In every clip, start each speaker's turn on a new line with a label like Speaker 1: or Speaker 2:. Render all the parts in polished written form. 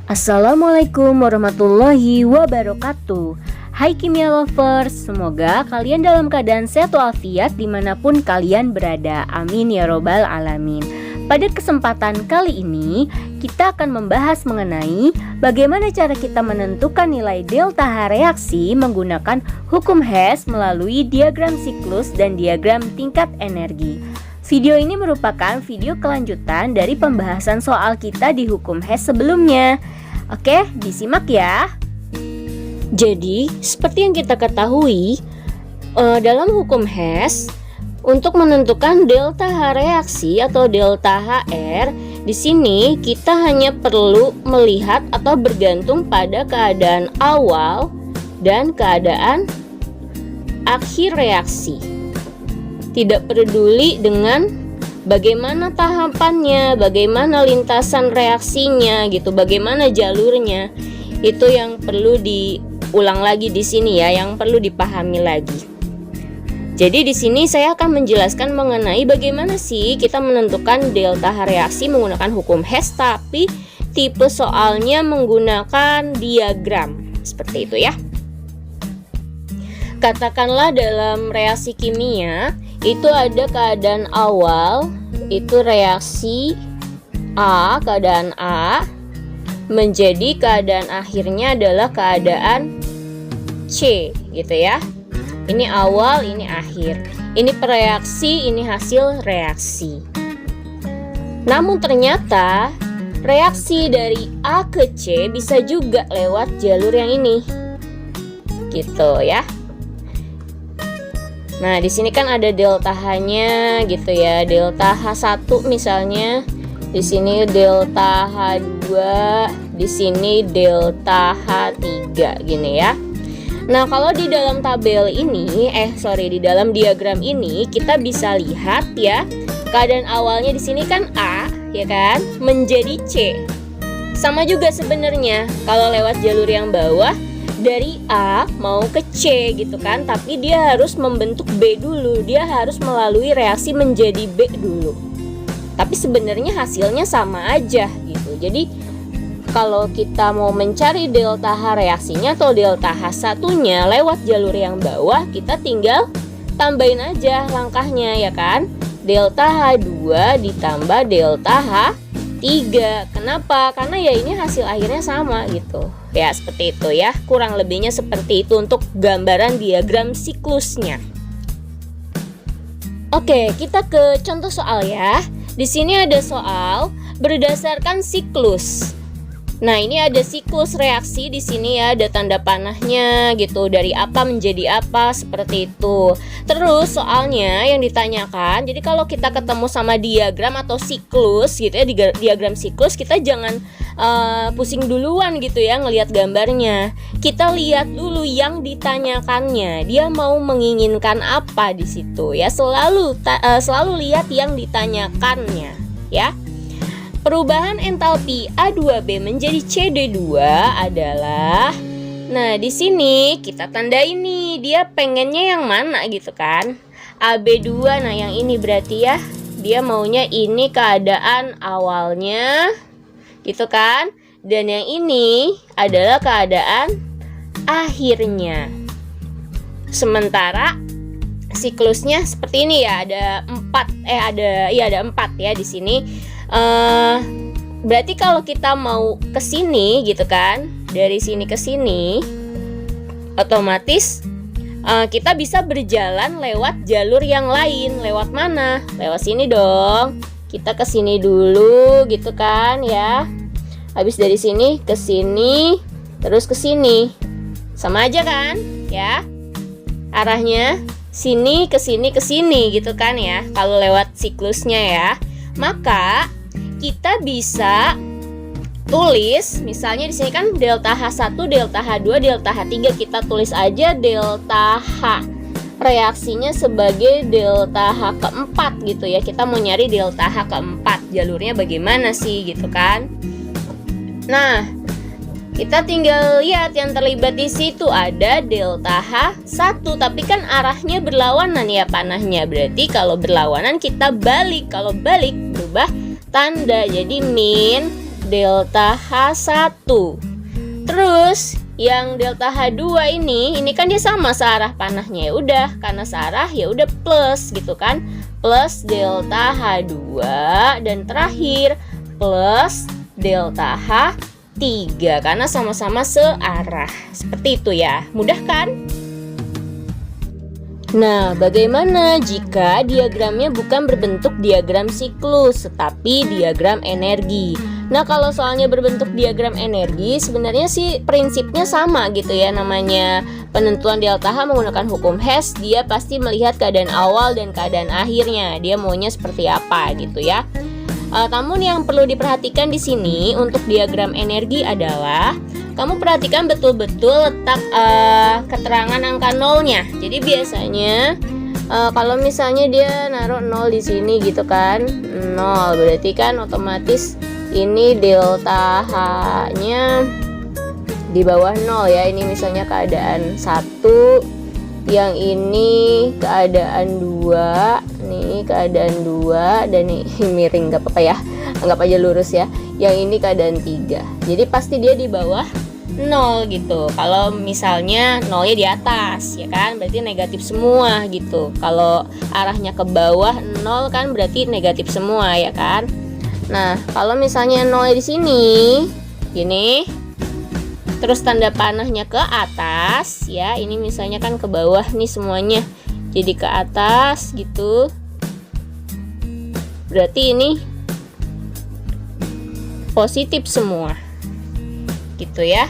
Speaker 1: Assalamualaikum warahmatullahi wabarakatuh. Hai Kimia Lovers, semoga kalian dalam keadaan sehat walafiat dimanapun kalian berada. Amin ya robbal alamin. Pada kesempatan kali ini, kita akan membahas mengenai bagaimana cara kita menentukan nilai delta H reaksi menggunakan hukum Hess melalui diagram siklus dan diagram tingkat energi. Video ini merupakan video kelanjutan dari pembahasan soal kita di hukum Hess sebelumnya. Oke, disimak ya. Jadi, seperti yang kita ketahui, dalam hukum Hess, untuk menentukan delta H reaksi atau delta HR, di sini kita hanya perlu melihat atau bergantung pada keadaan awal dan keadaan akhir reaksi. Tidak peduli dengan bagaimana tahapannya, bagaimana lintasan reaksinya gitu, bagaimana jalurnya. Itu yang perlu diulang lagi di sini ya, yang perlu dipahami lagi. Jadi di sini saya akan menjelaskan mengenai bagaimana sih kita menentukan delta H reaksi menggunakan hukum Hess, tapi tipe soalnya menggunakan diagram. Seperti itu ya. Katakanlah dalam reaksi kimia itu ada keadaan awal, itu reaksi A, keadaan A, menjadi keadaan akhirnya adalah keadaan C gitu ya. Ini awal, ini akhir. Ini pereaksi, ini hasil reaksi. Namun ternyata reaksi dari A ke C bisa juga lewat jalur yang ini. Gitu ya. Nah, di sini kan ada delta H-nya gitu ya. Delta H1 misalnya. Di sini delta H2, di sini delta H3 gini ya. Nah, kalau di dalam tabel ini, di dalam diagram ini kita bisa lihat ya, keadaan awalnya di sini kan A, ya kan, menjadi C. Sama juga sebenarnya kalau lewat jalur yang bawah dari A mau ke C gitu kan, tapi dia harus membentuk B dulu, dia harus melalui reaksi menjadi B dulu. Tapi sebenarnya hasilnya sama aja gitu. Jadi kalau kita mau mencari delta H reaksinya atau delta H1-nya lewat jalur yang bawah, kita tinggal tambahin aja langkahnya ya kan. Delta H2 ditambah delta H3. Kenapa? Karena ya ini hasil akhirnya sama gitu. Ya seperti itu ya. Kurang lebihnya seperti itu untuk gambaran diagram siklusnya. Oke, kita ke contoh soal ya. Di sini ada soal berdasarkan siklus. Nah, ini ada siklus reaksi di sini ya, ada tanda panahnya gitu, dari apa menjadi apa seperti itu. Terus soalnya yang ditanyakan, jadi kalau kita ketemu sama diagram atau siklus gitu ya, di diagram siklus kita jangan pusing duluan gitu ya ngelihat gambarnya. Kita lihat dulu yang ditanyakannya, dia mau menginginkan apa di situ ya. Selalu lihat yang ditanyakannya ya. Perubahan entalpi A2B menjadi CD2 adalah, nah di sini kita tandai nih, dia pengennya yang mana gitu kan. AB2, nah yang ini berarti ya, dia maunya ini keadaan awalnya gitu kan. Dan yang ini adalah keadaan akhirnya. Sementara siklusnya seperti ini ya, ada 4 ya di sini. Berarti kalau kita mau ke sini gitu kan, dari sini ke sini, otomatis kita bisa berjalan lewat jalur yang lain. Lewat mana? Lewat sini dong. Kita ke sini dulu gitu kan ya. Habis dari sini ke sini, terus ke sini. Sama aja kan ya. Arahnya sini ke sini ke sini gitu kan ya. Kalau lewat siklusnya ya. Maka kita bisa tulis misalnya di sini kan delta H1, delta H2, delta H3, kita tulis aja delta H reaksinya sebagai delta H keempat gitu ya. Kita mau nyari delta H keempat, jalurnya bagaimana sih gitu kan. Nah, kita tinggal lihat yang terlibat di situ ada delta H1, tapi kan arahnya berlawanan ya panahnya. Berarti kalau berlawanan kita balik, kalau balik berubah tanda, jadi min delta H1. Terus yang delta H2 ini kan dia sama searah panahnya. Ya udah, karena searah ya udah plus gitu kan. Plus delta H2 dan terakhir plus delta H3 karena sama-sama searah. Seperti itu ya. Mudah kan? Nah, bagaimana jika diagramnya bukan berbentuk diagram siklus, tetapi diagram energi? Nah, kalau soalnya berbentuk diagram energi, sebenarnya sih prinsipnya sama gitu ya. Namanya penentuan delta H menggunakan hukum Hess, dia pasti melihat keadaan awal dan keadaan akhirnya. Dia maunya seperti apa gitu ya. Namun yang perlu diperhatikan di sini untuk diagram energi adalah kamu perhatikan betul-betul letak keterangan angka nolnya. Jadi biasanya kalau misalnya dia naruh 0 di sini gitu kan, 0 berarti kan otomatis ini delta H-nya di bawah 0 ya. Ini misalnya keadaan 1, yang ini keadaan 2, nih keadaan 2, dan ini miring gak apa-apa ya, anggap aja lurus ya. Yang ini keadaan 3. Jadi pasti dia di bawah 0 gitu. Kalau misalnya 0-nya di atas ya kan, berarti negatif semua gitu. Kalau arahnya ke bawah 0 kan berarti negatif semua ya kan. Nah, kalau misalnya 0-nya di sini gini, terus tanda panahnya ke atas ya, ini misalnya kan ke bawah nih semuanya, jadi ke atas gitu, berarti ini positif semua gitu ya.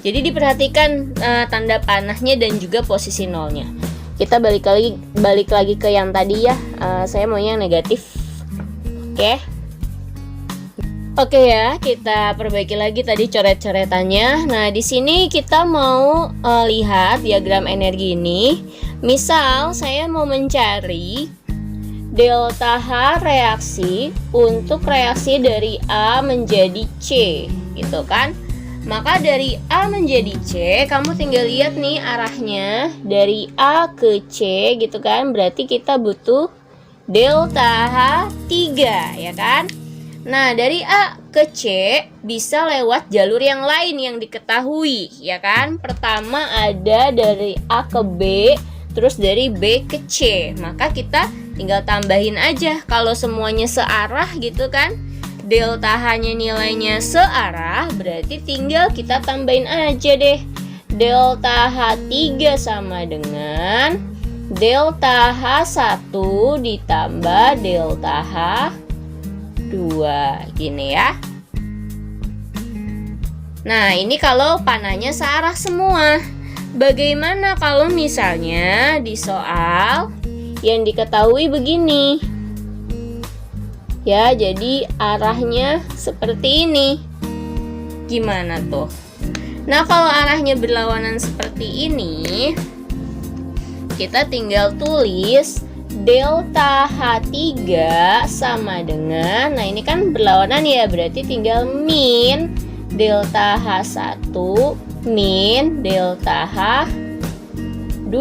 Speaker 1: Jadi diperhatikan tanda panahnya dan juga posisi nolnya. Kita balik lagi ke yang tadi ya. Saya maunya yang negatif. Oke ya, kita perbaiki lagi tadi coret-coretannya. Nah, di sini kita mau lihat diagram energi ini. Misal saya mau mencari delta H reaksi untuk reaksi dari A menjadi C, gitu kan? Maka dari A menjadi C, kamu tinggal lihat nih arahnya dari A ke C gitu kan. Berarti kita butuh delta H3 ya kan. Nah, dari A ke C bisa lewat jalur yang lain yang diketahui ya kan. Pertama ada dari A ke B, terus dari B ke C. Maka kita tinggal tambahin aja kalau semuanya searah gitu kan. Delta H-nya nilainya searah, berarti tinggal kita tambahin aja deh. Delta H3 sama dengan delta H1 ditambah delta H2, gini ya. Nah, ini kalau panahnya searah semua. Bagaimana kalau misalnya di soal yang diketahui begini? Ya, jadi arahnya seperti ini. Gimana tuh? Nah, kalau arahnya berlawanan seperti ini, kita tinggal tulis delta H3 sama dengan, nah ini kan berlawanan ya, berarti tinggal min delta H1 min delta H2.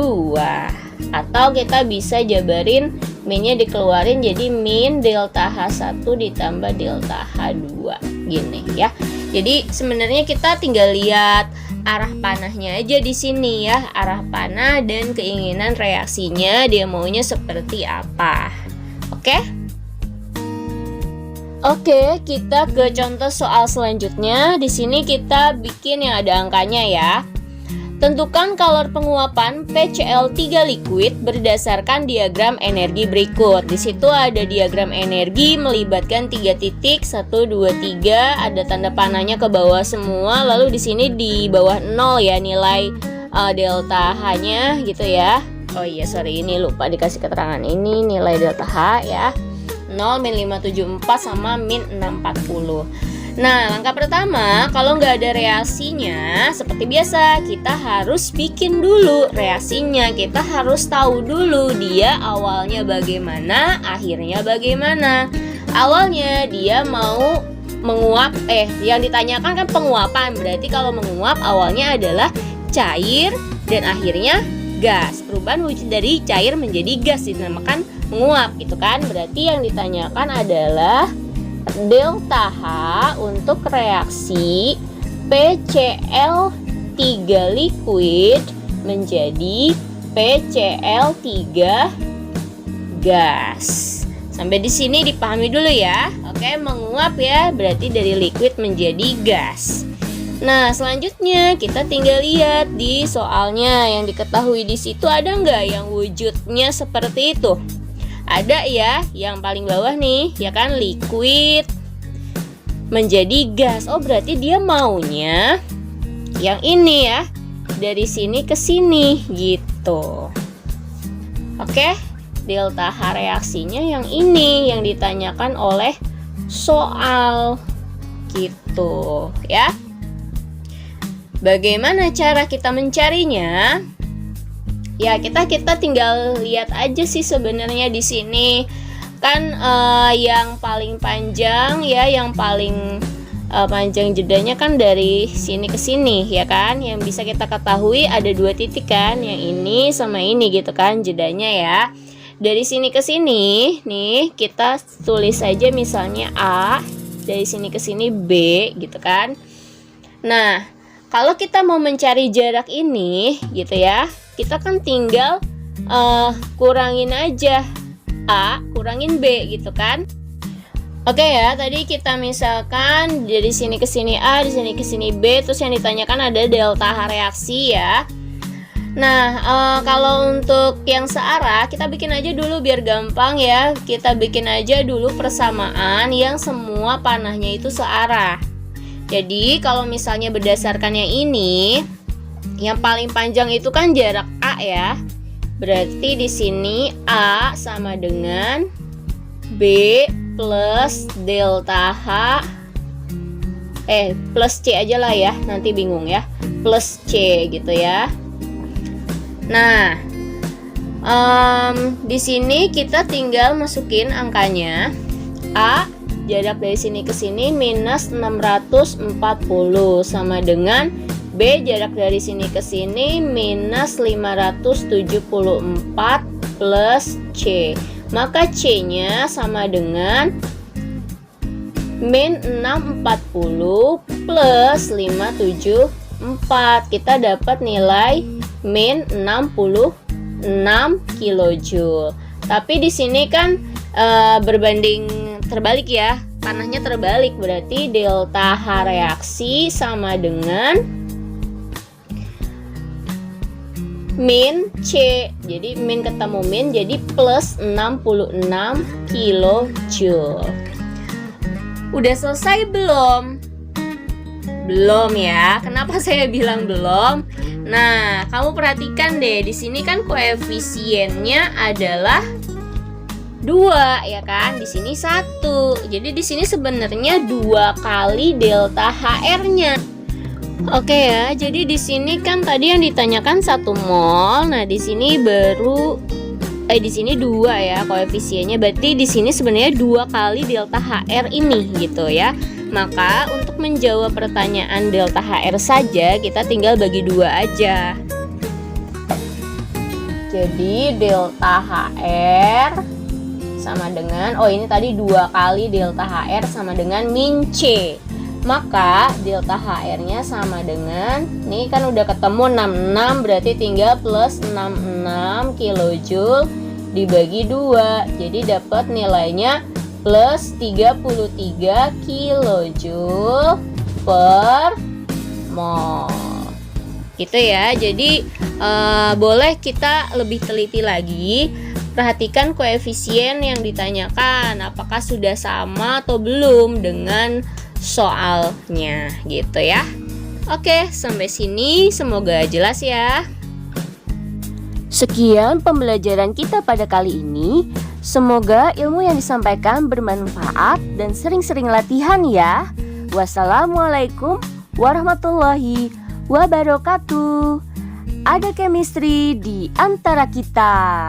Speaker 1: Atau kita bisa jabarin minnya dikeluarin jadi min delta H1 ditambah delta H2 gini ya. Jadi sebenarnya kita tinggal lihat arah panahnya aja di sini ya, arah panah dan keinginan reaksinya dia maunya seperti apa. Oke, kita ke contoh soal selanjutnya. Di sini kita bikin yang ada angkanya ya. Tentukan kalor penguapan PCl3 liquid berdasarkan diagram energi berikut. Di situ ada diagram energi melibatkan 3 titik, 1, 2, 3, ada tanda panahnya ke bawah semua. Lalu di sini di bawah 0 ya nilai delta H-nya gitu ya. Oh iya, sorry, ini lupa dikasih keterangan ini nilai delta H ya. 0, min 574 sama min 640. Nah, langkah pertama, kalau nggak ada reaksinya, seperti biasa, kita harus bikin dulu reaksinya. Kita harus tahu dulu dia awalnya bagaimana, akhirnya bagaimana. Awalnya dia mau menguap, yang ditanyakan kan penguapan. Berarti kalau menguap awalnya adalah cair dan akhirnya gas. Perubahan wujud dari cair menjadi gas dinamakan menguap gitu kan. Berarti yang ditanyakan adalah delta H untuk reaksi PCl3 liquid menjadi PCl3 gas. Sampai di sini dipahami dulu ya. Oke, menguap ya, berarti dari liquid menjadi gas. Nah, selanjutnya kita tinggal lihat di soalnya. Yang diketahui di situ ada nggak yang wujudnya seperti itu? Ada ya, yang paling bawah nih, ya kan, liquid menjadi gas. Oh, berarti dia maunya yang ini ya, dari sini ke sini gitu. Oke, delta H reaksinya yang ini yang ditanyakan oleh soal gitu ya. Bagaimana cara kita mencarinya? Ya, kita tinggal lihat aja sih sebenarnya di sini. Kan yang paling panjang ya, yang paling panjang jedanya kan dari sini ke sini ya kan. Yang bisa kita ketahui ada 2 titik kan, yang ini sama ini gitu kan jedanya ya. Dari sini ke sini nih kita tulis saja misalnya A, dari sini ke sini B gitu kan. Nah, kalau kita mau mencari jarak ini gitu ya, kita kan tinggal kurangin aja A kurangin B gitu kan. Oke ya, tadi kita misalkan dari sini ke sini A, di sini ke sini B, terus yang ditanyakan ada delta H reaksi ya. Nah, kalau untuk yang searah kita bikin aja dulu biar gampang ya. Kita bikin aja dulu persamaan yang semua panahnya itu searah. Jadi kalau misalnya berdasarkan yang ini, yang paling panjang itu kan jarak A ya. Berarti di sini A sama dengan B plus delta H plus C aja lah ya, nanti bingung ya, plus C gitu ya. Nah, di sini kita tinggal masukin angkanya. A jarak dari sini ke sini minus 640 sama dengan B jarak dari sini ke sini minus 574 plus C. Maka C-nya sama dengan min 640 plus 574. Kita dapat nilai min 66 kilojoule. Tapi di sini kan berbanding terbalik ya. Panahnya terbalik, berarti delta H reaksi sama dengan min C. Jadi min ketemu min jadi plus 66 kilojoule. Udah selesai belum? Belum ya. Kenapa saya bilang belum? Nah, kamu perhatikan deh, di sini kan koefisiennya adalah 2 ya kan? Di sini 1. Jadi di sini sebenarnya 2 kali delta HR-nya. Oke ya, jadi di sini kan tadi yang ditanyakan 1 mol. Nah, di sini baru di sini 2 ya koefisiennya. Berarti di sini sebenarnya 2 kali delta HR ini gitu ya. Maka untuk menjawab pertanyaan delta HR saja kita tinggal bagi 2 aja. Jadi delta HR sama dengan ini tadi 2 kali delta HR sama dengan min C. Maka delta HR-nya sama dengan, nih kan udah ketemu 66, berarti tinggal plus 66 kilojoule dibagi 2. Jadi dapat nilainya plus 33 kilojoule per mol. Gitu ya. Jadi boleh kita lebih teliti lagi. Perhatikan koefisien yang ditanyakan, apakah sudah sama atau belum dengan soalnya gitu ya. Oke, sampai sini semoga jelas ya.
Speaker 2: Sekian pembelajaran kita pada kali ini. Semoga ilmu yang disampaikan bermanfaat dan sering-sering latihan ya. Wassalamualaikum warahmatullahi wabarakatuh. Ada chemistry di antara kita.